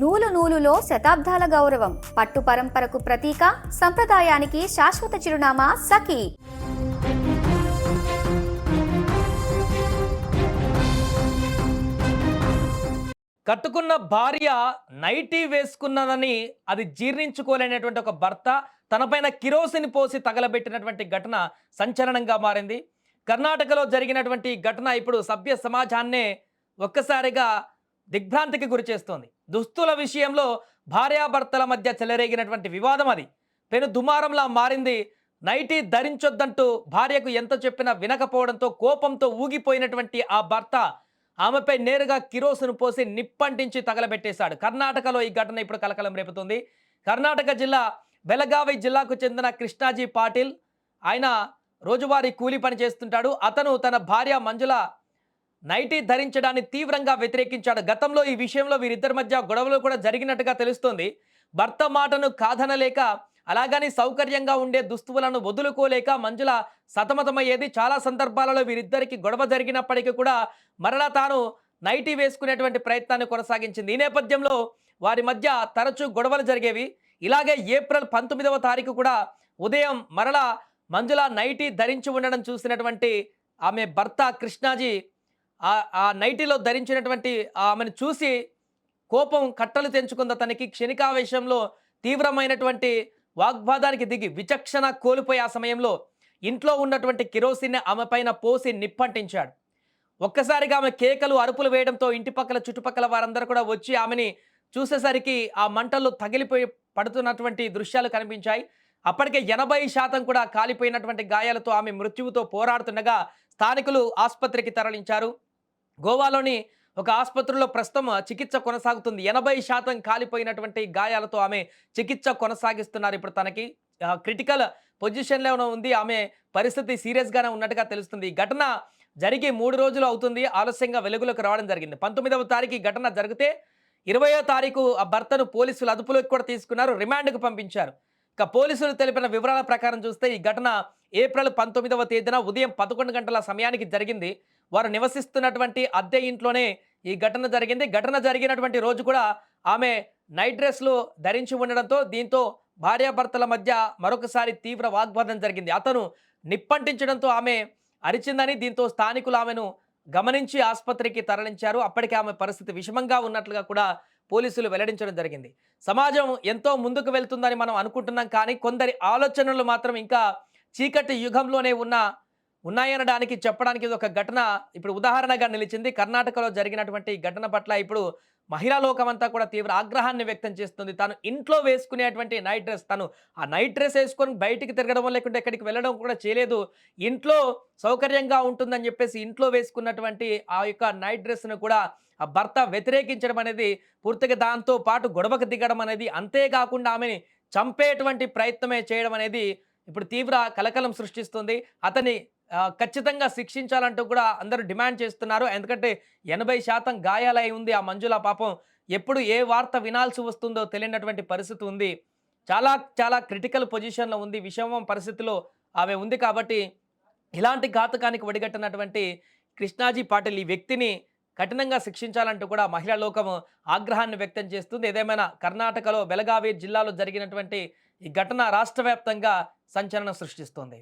నూలు నూలులో శతాబ్దాల గౌరవం, పట్టు పరంపరకు ప్రతీక, సంప్రదాయానికి శాశ్వత చిరునామా సఖీ. కట్టుకున్న భార్య నైటీ వేసుకున్నదని అది జీర్ణించుకోలేనటువంటి ఒక భర్త తనపైన కిరోసిన్ పోసి తగలబెట్టినటువంటి ఘటన సంచలనంగా మారింది. కర్ణాటకలో జరిగినటువంటి ఘటన ఇప్పుడు సభ్య సమాజాన్నే ఒక్కసారిగా దిగ్భ్రాంతికి గురిచేస్తోంది. దుస్తుల విషయంలో భార్యాభర్తల మధ్య చెలరేగినటువంటి వివాదం అది పెను దుమారంలా మారింది. నైటీ ధరించొద్దంటూ భార్యకు ఎంత చెప్పినా వినకపోవడంతో కోపంతో ఊగిపోయినటువంటి ఆ భర్త ఆమెపై నేరుగా కిరోసిన్ పోసి నిప్పంటించి తగలబెట్టేశాడు. కర్ణాటకలో ఈ ఘటన ఇప్పుడు కలకలం రేపుతుంది. కర్ణాటక జిల్లా బెళగావి జిల్లాకు చెందిన కృష్ణాజీ పాటిల్, ఆయన రోజువారీ కూలీ పని చేస్తుంటాడు. అతను తన భార్య మంజుల నైటీ ధరించడాన్ని తీవ్రంగా వ్యతిరేకించాడు. గతంలో ఈ విషయంలో వీరిద్దరి మధ్య గొడవలు కూడా జరిగినట్టుగా తెలుస్తోంది. భర్త మాటను కాదనలేక, అలాగని సౌకర్యంగా ఉండే దుస్తువులను వదులుకోలేక మంజుల సతమతమయ్యేది. చాలా సందర్భాలలో వీరిద్దరికి గొడవ జరిగినప్పటికీ కూడా మరలా తాను నైటీ వేసుకునేటువంటి ప్రయత్నాన్ని కొనసాగించింది. ఈ నేపథ్యంలో వారి మధ్య తరచూ గొడవలు జరిగేవి. ఇలాగే ఏప్రిల్ 19వ తారీఖు కూడా ఉదయం మరలా మంజుల నైటీ ధరించి ఉండడం చూసినటువంటి ఆమె భర్త కృష్ణాజీ ఆ నైటీలో ధరించినటువంటి ఆమెను చూసి కోపం కట్టలు తెంచుకుంది. అతనికి క్షణికావేశంలో తీవ్రమైనటువంటి వాగ్వాదానికి దిగి విచక్షణ కోల్పోయి ఆ సమయంలో ఇంట్లో ఉన్నటువంటి కిరోసిన్ ఆమె పైన పోసి నిప్పంటించాడు. ఒక్కసారిగా ఆమె కేకలు అరుపులు వేయడంతో ఇంటి పక్కల చుట్టుపక్కల వారందరూ కూడా వచ్చి ఆమెని చూసేసరికి ఆ మంటల్లో తగిలిపోయి పడుతున్నటువంటి దృశ్యాలు కనిపించాయి. అప్పటికే 80% కూడా కాలిపోయినటువంటి గాయాలతో ఆమె మృత్యువుతో పోరాడుతుండగా స్థానికులు ఆసుపత్రికి తరలించారు. గోవాలోని ఒక ఆసుపత్రిలో ప్రస్తుతం చికిత్స కొనసాగుతుంది. 80% కాలిపోయినటువంటి గాయాలతో ఆమె చికిత్స కొనసాగిస్తున్నారు. ఇప్పుడు తనకి క్రిటికల్ పొజిషన్లో ఉంది. ఆమె పరిస్థితి సీరియస్గానే ఉన్నట్టుగా తెలుస్తుంది. ఈ ఘటన జరిగి 3 రోజులు అవుతుంది. ఆలస్యంగా వెలుగులోకి రావడం జరిగింది. 19వ తారీఖు ఈ ఘటన జరిగితే 20వ తారీఖు ఆ భర్తను పోలీసులు అదుపులోకి కూడా తీసుకున్నారు, రిమాండ్కు పంపించారు. ఇక పోలీసులు తెలిపిన వివరాల ప్రకారం చూస్తే ఈ ఘటన ఏప్రిల్ 19వ తేదీన ఉదయం 11 గంటల సమయానికి జరిగింది. వారు నివసిస్తున్నటువంటి అద్దె ఇంట్లోనే ఈ ఘటన జరిగింది. ఘటన జరిగినటువంటి రోజు కూడా ఆమె నైట్ డ్రెస్లు ధరించి ఉండడంతో దీంతో భార్యాభర్తల మధ్య మరొకసారి తీవ్ర వాగ్వాదం జరిగింది. అతను నిప్పంటించడంతో ఆమె అరిచిందని, దీంతో స్థానికులు ఆమెను గమనించి ఆసుపత్రికి తరలించారు. అప్పటికే ఆమె పరిస్థితి విషమంగా ఉన్నట్లుగా కూడా పోలీసులు వెల్లడించడం జరిగింది. సమాజం ఎంతో ముందుకు వెళ్తుందని మనం అనుకుంటున్నాం, కానీ కొందరి ఆలోచనలు మాత్రం ఇంకా చీకటి యుగంలోనే ఉన్నాయనడానికి చెప్పడానికి ఇది ఒక ఘటన ఇప్పుడు ఉదాహరణగా నిలిచింది. కర్ణాటకలో జరిగినటువంటి ఘటన పట్ల ఇప్పుడు మహిళా లోకమంతా కూడా తీవ్ర ఆగ్రహాన్ని వ్యక్తం చేస్తుంది. తాను ఇంట్లో వేసుకునేటువంటి నైట్ డ్రెస్, తను ఆ నైట్ డ్రెస్ వేసుకొని బయటికి తిరగడం లేకుంటే ఎక్కడికి వెళ్ళడం కూడా చేయలేదు. ఇంట్లో సౌకర్యంగా ఉంటుందని చెప్పేసి ఇంట్లో వేసుకున్నటువంటి ఆ యొక్క నైట్ డ్రెస్ను కూడా ఆ భర్త వ్యతిరేకించడం అనేది, పూర్తిగా దాంతో పాటు గొడవకు దిగడం అనేది, అంతేకాకుండా ఆమెని చంపేటువంటి ప్రయత్నమే చేయడం అనేది ఇప్పుడు తీవ్ర కలకలం సృష్టిస్తుంది. అతన్ని ఖచ్చితంగా శిక్షించాలంటూ కూడా అందరూ డిమాండ్ చేస్తున్నారు. ఎందుకంటే 80% గాయాలై ఉంది ఆ మంజుల. పాపం ఎప్పుడు ఏ వార్త వినాల్సి వస్తుందో తెలియనటువంటి పరిస్థితి ఉంది. చాలా చాలా క్రిటికల్ పొజిషన్లో ఉంది, విషమం పరిస్థితిలో ఆమె ఉంది. కాబట్టి ఇలాంటి ఘాతకానికి ఒడిగట్టినటువంటి కృష్ణాజీ పాటిల్ ఈ వ్యక్తిని కఠినంగా శిక్షించాలంటూ కూడా మహిళా లోకం ఆగ్రహాన్ని వ్యక్తం చేస్తుంది. ఏదేమైనా కర్ణాటకలో బెళగావి జిల్లాలో జరిగినటువంటి ఈ ఘటన రాష్ట్ర వ్యాప్తంగా సంచలనం సృష్టిస్తోంది.